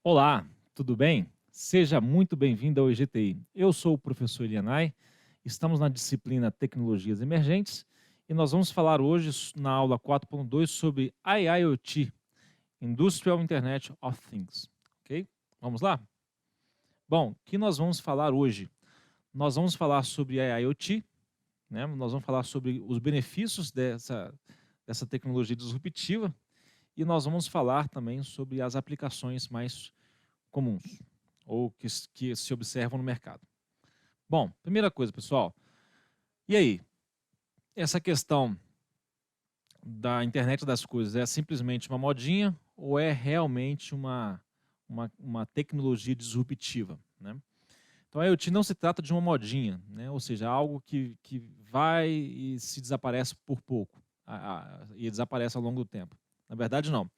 Olá, tudo bem? Seja muito bem-vindo ao EGTI. Eu sou o professor Elianai, estamos na disciplina Tecnologias Emergentes e nós vamos falar hoje na aula 4.2 sobre IIoT, Industrial Internet of Things, ok? Vamos lá? Bom, o que nós vamos falar hoje? Nós vamos falar sobre IIoT, né? Nós vamos falar sobre os benefícios dessa tecnologia disruptiva e nós vamos falar também sobre as aplicações mais comuns ou que se observam no mercado. Bom, primeira coisa, pessoal, e aí? Essa questão da internet das coisas é simplesmente uma modinha ou é realmente uma tecnologia disruptiva, né? Então, a IoT não se trata de uma modinha, né? Ou seja, algo que vai e se desaparece por pouco e desaparece ao longo do tempo. Na verdade, não.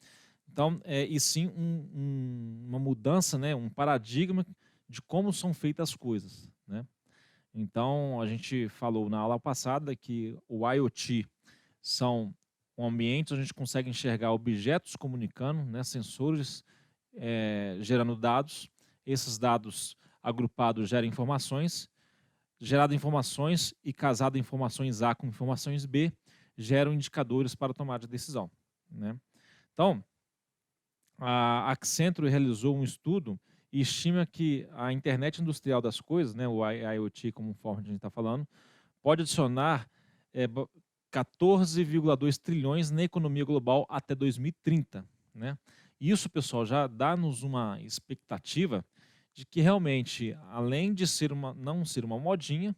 Então, e sim uma mudança, né, um paradigma de como são feitas as coisas, né? Então, a gente falou na aula passada que o IoT são ambientes onde a gente consegue enxergar objetos comunicando, né, sensores gerando dados. Esses dados agrupados geram informações, gerado informações e casado informações A com informações B, geram indicadores para tomar de decisão, né? Então, a Accenture realizou um estudo e estima que a internet industrial das coisas, né, o IoT como forma de a gente está falando, pode adicionar 14,2 trilhões na economia global até 2030, né? Isso, pessoal, já dá-nos uma expectativa de que realmente, além de ser não ser uma modinha,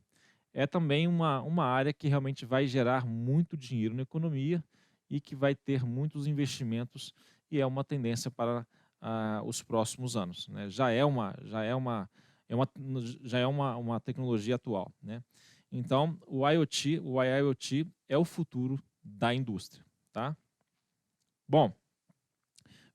é também uma área que realmente vai gerar muito dinheiro na economia e que vai ter muitos investimentos e é uma tendência para os próximos anos, né? Já é uma tecnologia atual, né? Então, o IoT é o futuro da indústria, tá? Bom,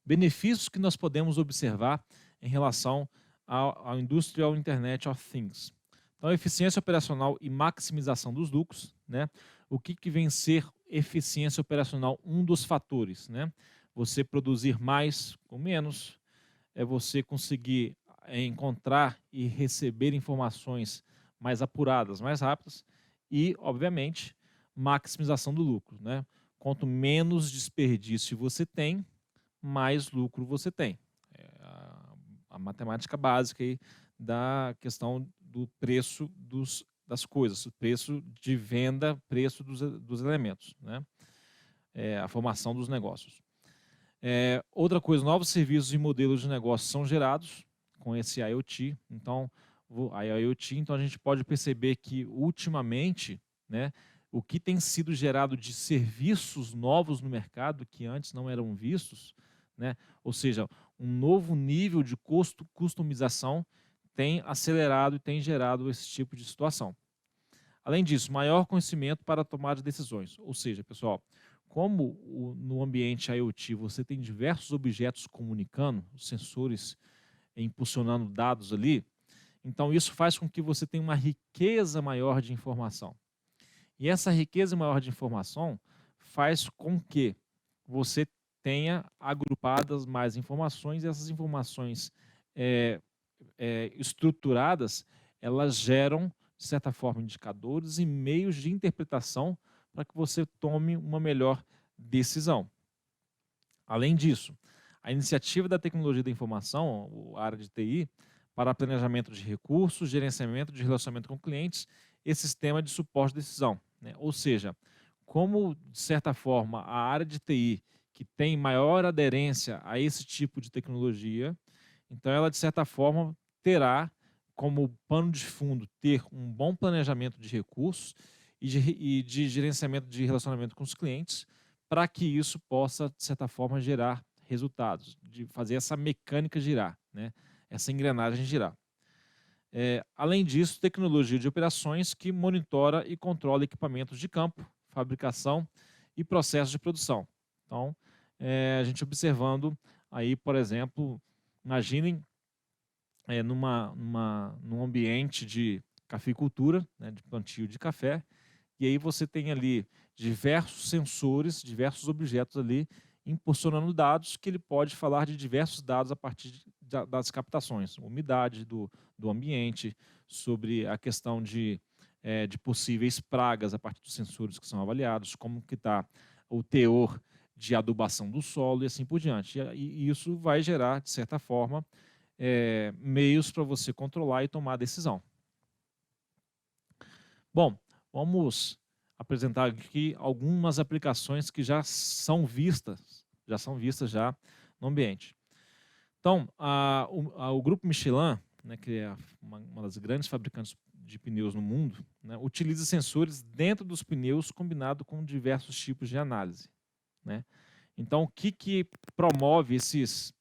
benefícios que nós podemos observar em relação ao Industrial Internet of Things. Então, eficiência operacional e maximização dos lucros, né? O que vem ser eficiência operacional? Um dos fatores, né? Você produzir mais com menos, é você conseguir encontrar e receber informações mais apuradas, mais rápidas e, obviamente, maximização do lucro, né? Quanto menos desperdício você tem, mais lucro você tem. É a matemática básica aí da questão do preço das coisas, o preço de venda, preço dos elementos, né? A formação dos negócios. Outra coisa, novos serviços e modelos de negócio são gerados com esse IoT. Então, então a gente pode perceber que ultimamente, né, o que tem sido gerado de serviços novos no mercado que antes não eram vistos, né, ou seja, um novo nível de customização tem acelerado e tem gerado esse tipo de situação. Além disso, maior conhecimento para tomar decisões. Ou seja, pessoal, como no ambiente IoT você tem diversos objetos comunicando, os sensores impulsionando dados ali, então isso faz com que você tenha uma riqueza maior de informação. E essa riqueza maior de informação faz com que você tenha agrupadas mais informações e essas informações eh, estruturadas, elas geram, de certa forma, indicadores e meios de interpretação para que você tome uma melhor decisão. Além disso, a iniciativa da tecnologia da informação, a área de TI, para planejamento de recursos, gerenciamento de relacionamento com clientes e sistema de suporte de decisão, né? Ou seja, como, de certa forma, a área de TI que tem maior aderência a esse tipo de tecnologia, então ela, de certa forma, terá como pano de fundo ter um bom planejamento de recursos e de gerenciamento de relacionamento com os clientes, para que isso possa, de certa forma, gerar resultados, de fazer essa mecânica girar, né? Essa engrenagem girar. Além disso, tecnologia de operações que monitora e controla equipamentos de campo, fabricação e processos de produção. Então, a gente observando aí, por exemplo, imaginem num ambiente de cafeicultura, né, de plantio de café, e aí você tem ali diversos sensores, diversos objetos ali impulsionando dados que ele pode falar de diversos dados a partir das captações, umidade do ambiente, sobre a questão de possíveis pragas a partir dos sensores que são avaliados, como que está o teor de adubação do solo e assim por diante. E isso vai gerar, de certa forma, meios para você controlar e tomar a decisão. Bom, vamos apresentar aqui algumas aplicações que já são vistas já no ambiente. Então, o grupo Michelin, né, que é uma das grandes fabricantes de pneus no mundo, né, utiliza sensores dentro dos pneus combinado com diversos tipos de análise, né? Então, o que promove esses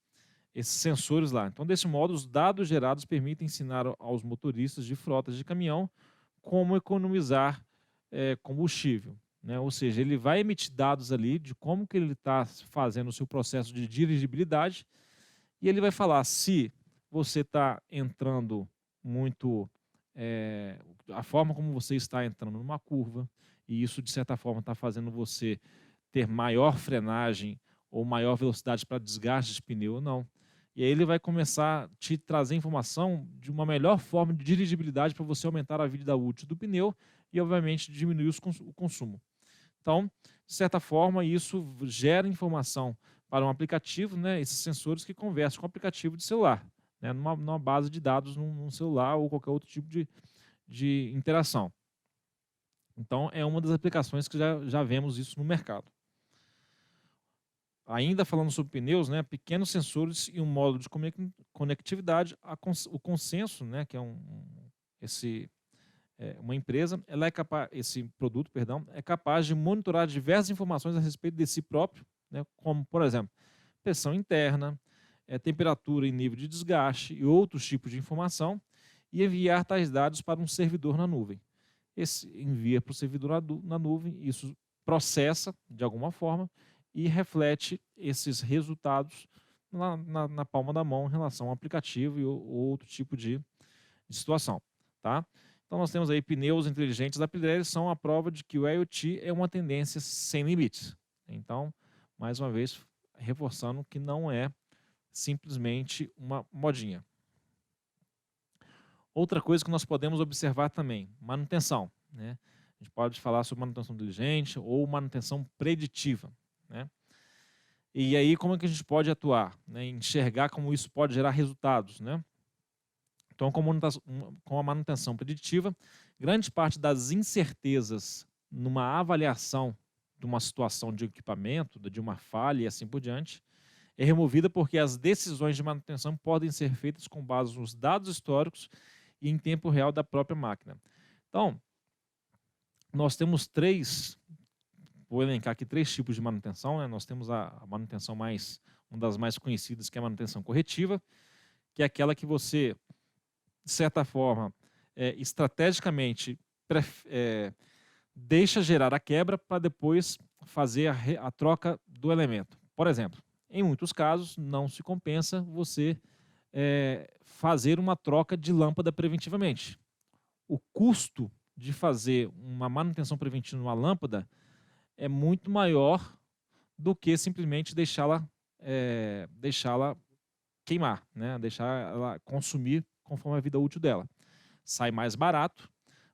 sensores lá? Então, desse modo, os dados gerados permitem ensinar aos motoristas de frotas de caminhão como economizar combustível, né? Ou seja, ele vai emitir dados ali de como que ele está fazendo o seu processo de dirigibilidade e ele vai falar se você está entrando muito, a forma como você está entrando numa curva, e isso de certa forma está fazendo você ter maior frenagem ou maior velocidade para desgaste de pneu ou não. E aí ele vai começar a te trazer informação de uma melhor forma de dirigibilidade para você aumentar a vida útil do pneu e, obviamente, diminuir o consumo. Então, de certa forma, isso gera informação para um aplicativo, né, esses sensores que conversam com o aplicativo de celular, né, numa base de dados num celular ou qualquer outro tipo de interação. Então, é uma das aplicações que já vemos isso no mercado. Ainda falando sobre pneus, né, pequenos sensores e um módulo de conectividade, o Consenso, né, que é uma empresa, esse produto, perdão, é capaz de monitorar diversas informações a respeito de si próprio, né, como, por exemplo, pressão interna, temperatura e nível de desgaste e outros tipos de informação, e enviar tais dados para um servidor na nuvem. Esse envia para o servidor na nuvem, isso processa de alguma forma e reflete esses resultados na palma da mão em relação ao aplicativo ou outro tipo de situação, tá? Então nós temos aí pneus inteligentes da Pirelli, são a prova de que o IoT é uma tendência sem limites. Então, mais uma vez, reforçando que não é simplesmente uma modinha. Outra coisa que nós podemos observar também, manutenção, né? A gente pode falar sobre manutenção inteligente ou manutenção preditiva, né? E aí, como é que a gente pode atuar, né? Enxergar como isso pode gerar resultados, né? Então, com a manutenção preditiva, grande parte das incertezas numa avaliação de uma situação de equipamento, de uma falha e assim por diante, é removida porque as decisões de manutenção podem ser feitas com base nos dados históricos e em tempo real da própria máquina. Então, nós temos vou elencar aqui 3 tipos de manutenção, né? Nós temos a manutenção uma das mais conhecidas, que é a manutenção corretiva, que é aquela que você, de certa forma, estrategicamente deixa gerar a quebra para depois fazer a troca do elemento. Por exemplo, em muitos casos, não se compensa você fazer uma troca de lâmpada preventivamente. O custo de fazer uma manutenção preventiva numa lâmpada é muito maior do que simplesmente deixá-la queimar, né? Deixar ela consumir conforme a vida útil dela. Sai mais barato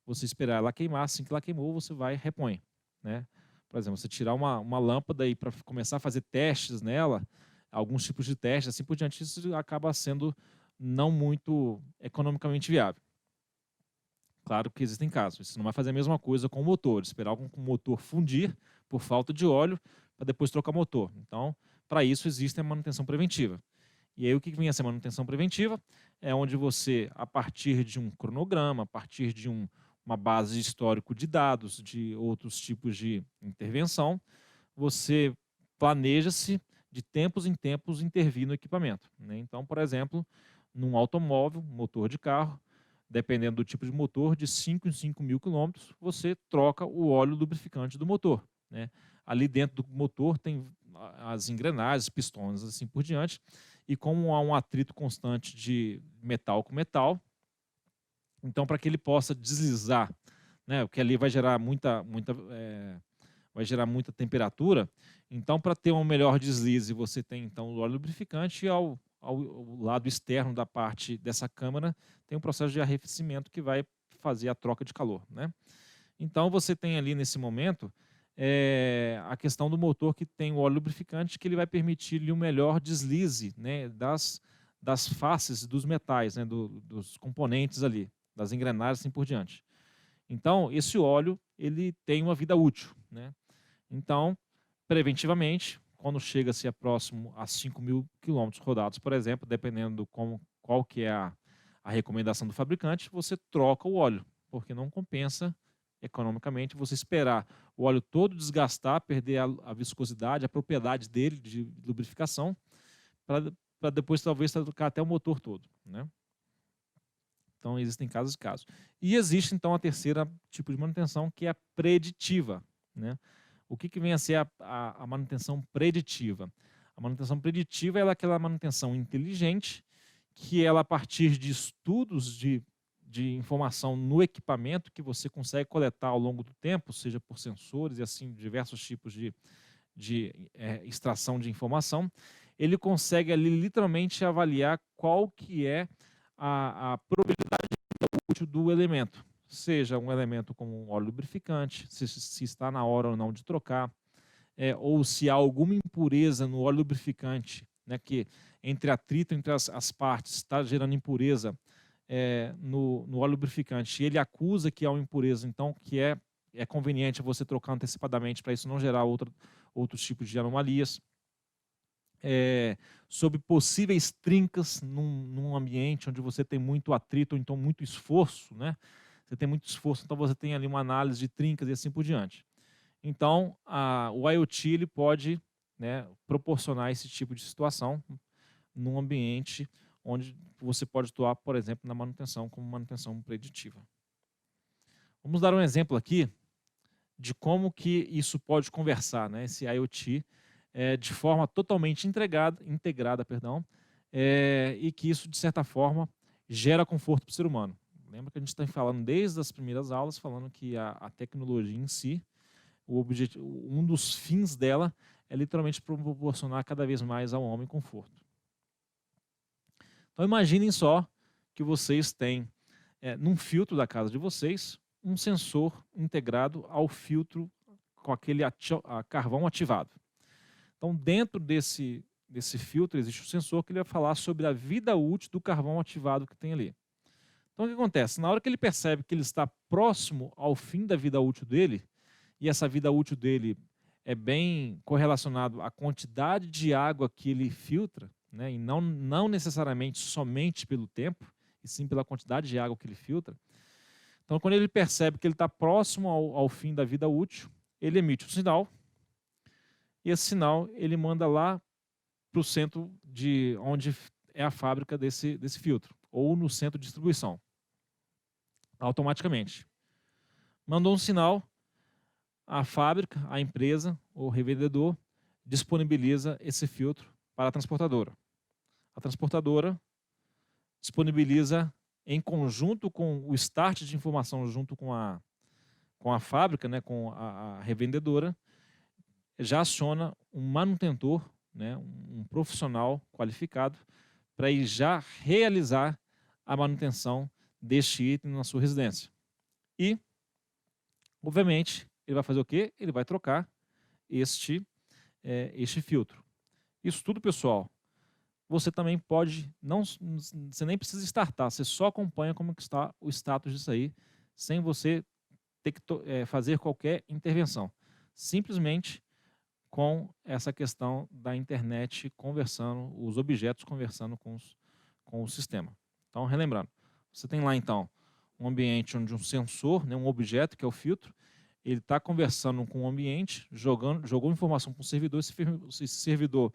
você esperar ela queimar, assim que ela queimou, você vai e repõe, né? Por exemplo, você tirar uma lâmpada e para começar a fazer testes nela, alguns tipos de testes, assim por diante, isso acaba sendo não muito economicamente viável. Claro que existem casos. Você não vai fazer a mesma coisa com o motor, esperar o motor fundir por falta de óleo para depois trocar o motor. Então, para isso existe a manutenção preventiva. E aí o que vem a ser manutenção preventiva? É onde você, a partir de um cronograma, a partir de uma base de histórico de dados, de outros tipos de intervenção, você planeja-se de tempos em tempos intervir no equipamento, né? Então, por exemplo, num automóvel, motor de carro, dependendo do tipo de motor, de 5 em 5 mil quilômetros, você troca o óleo lubrificante do motor, né? Ali dentro do motor tem as engrenagens, pistões, assim por diante, e como há um atrito constante de metal com metal, então para que ele possa deslizar, né, porque ali vai gerar muita temperatura, então para ter um melhor deslize você tem então o óleo lubrificante e ao ao lado externo da parte dessa câmara, tem um processo de arrefecimento que vai fazer a troca de calor, né? Então, você tem ali nesse momento a questão do motor que tem o óleo lubrificante, que ele vai permitir um melhor deslize, né, das faces dos metais, né, dos componentes ali, das engrenagens e assim por diante. Então, esse óleo ele tem uma vida útil, né? Então, preventivamente, quando chega-se próximo a 5.000 quilômetros rodados, por exemplo, dependendo qual que é a recomendação do fabricante, você troca o óleo, porque não compensa economicamente você esperar o óleo todo desgastar, perder a viscosidade, a propriedade dele de lubrificação, para depois talvez trocar até o motor todo, né? Então existem casos e casos. E existe então a terceira tipo de manutenção, que é a preditiva, né? O que vem a ser a manutenção preditiva? A manutenção preditiva é aquela manutenção inteligente que ela, a partir de estudos de informação no equipamento que você consegue coletar ao longo do tempo, seja por sensores e assim diversos tipos de extração de informação, ele consegue ali literalmente avaliar qual que é a probabilidade útil do elemento, seja um elemento como um óleo lubrificante, se está na hora ou não de trocar, ou se há alguma impureza no óleo lubrificante, né, que entre atrito entre as partes está gerando impureza no óleo lubrificante, e ele acusa que há uma impureza, então que é conveniente você trocar antecipadamente para isso não gerar outros tipos de anomalias. Sobre possíveis trincas num ambiente onde você tem muito atrito, ou então muito esforço, né? Você tem muito esforço, então você tem ali uma análise de trincas e assim por diante. Então, o IoT ele pode, né, proporcionar esse tipo de situação num ambiente onde você pode atuar, por exemplo, na manutenção como manutenção preditiva. Vamos dar um exemplo aqui de como que isso pode conversar, né, esse IoT, de forma totalmente integrada, e que isso, de certa forma, gera conforto para o ser humano. Lembra que a gente está falando desde as primeiras aulas, falando que a tecnologia em si, um dos fins dela é literalmente proporcionar cada vez mais ao homem conforto. Então imaginem só que vocês têm, num filtro da casa de vocês, um sensor integrado ao filtro com aquele carvão ativado. Então dentro desse filtro existe um sensor que ele vai falar sobre a vida útil do carvão ativado que tem ali. Então o que acontece? Na hora que ele percebe que ele está próximo ao fim da vida útil dele, e essa vida útil dele é bem correlacionado à quantidade de água que ele filtra, né, e não necessariamente somente pelo tempo, e sim pela quantidade de água que ele filtra. Então, quando ele percebe que ele está próximo ao fim da vida útil, ele emite um sinal, e esse sinal ele manda lá para o centro de onde é a fábrica desse filtro, ou no centro de distribuição, automaticamente. Mandou um sinal, a fábrica, a empresa, o revendedor, disponibiliza esse filtro para a transportadora. A transportadora disponibiliza, em conjunto com o start de informação junto com a fábrica, né, com a revendedora, já aciona um manutentor, né, um profissional qualificado, para ir já realizar a manutenção deste item na sua residência. E, obviamente, ele vai fazer o quê? Ele vai trocar este filtro. Isso tudo, pessoal, você também pode, você nem precisa startar, você só acompanha como que está o status disso aí, sem você ter que fazer qualquer intervenção. Simplesmente com essa questão da internet conversando, os objetos conversando com o sistema. Então, relembrando, você tem lá então um ambiente onde um sensor, né, um objeto que é o filtro, ele está conversando com o ambiente, jogou informação para o servidor, esse servidor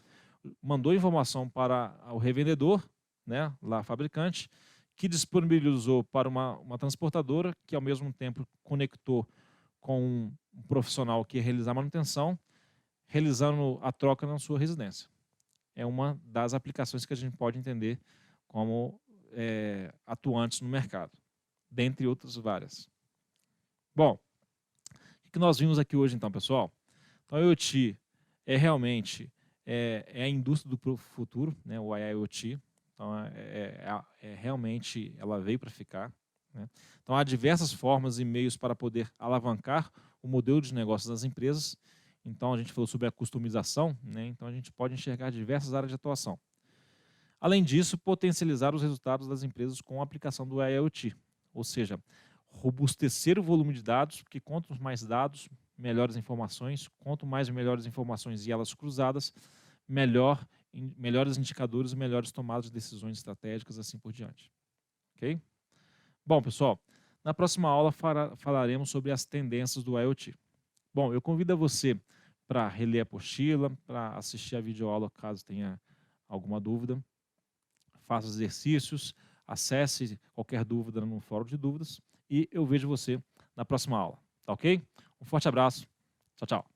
mandou informação para o revendedor, né, lá fabricante, que disponibilizou para uma transportadora, que ao mesmo tempo conectou com um profissional que ia realizar a manutenção, realizando a troca na sua residência. É uma das aplicações que a gente pode entender como atuantes no mercado, dentre outras várias. Bom, o que nós vimos aqui hoje então, pessoal? Então, a IoT é realmente é a indústria do futuro, né, o IoT. Então, realmente ela veio para ficar, né? Então, há diversas formas e meios para poder alavancar o modelo de negócios das empresas. Então, a gente falou sobre a customização, né? Então, a gente pode enxergar diversas áreas de atuação. Além disso, potencializar os resultados das empresas com a aplicação do IoT, ou seja, robustecer o volume de dados, porque quanto mais dados, melhores informações, quanto mais melhores informações e elas cruzadas, melhores indicadores e melhores tomadas de decisões estratégicas, assim por diante. Ok? Bom, pessoal, na próxima aula falaremos sobre as tendências do IoT. Bom, eu convido você para reler a apostila, para assistir a videoaula caso tenha alguma dúvida. Faça exercícios, acesse qualquer dúvida no fórum de dúvidas e eu vejo você na próxima aula. Tá ok? Um forte abraço. Tchau, tchau.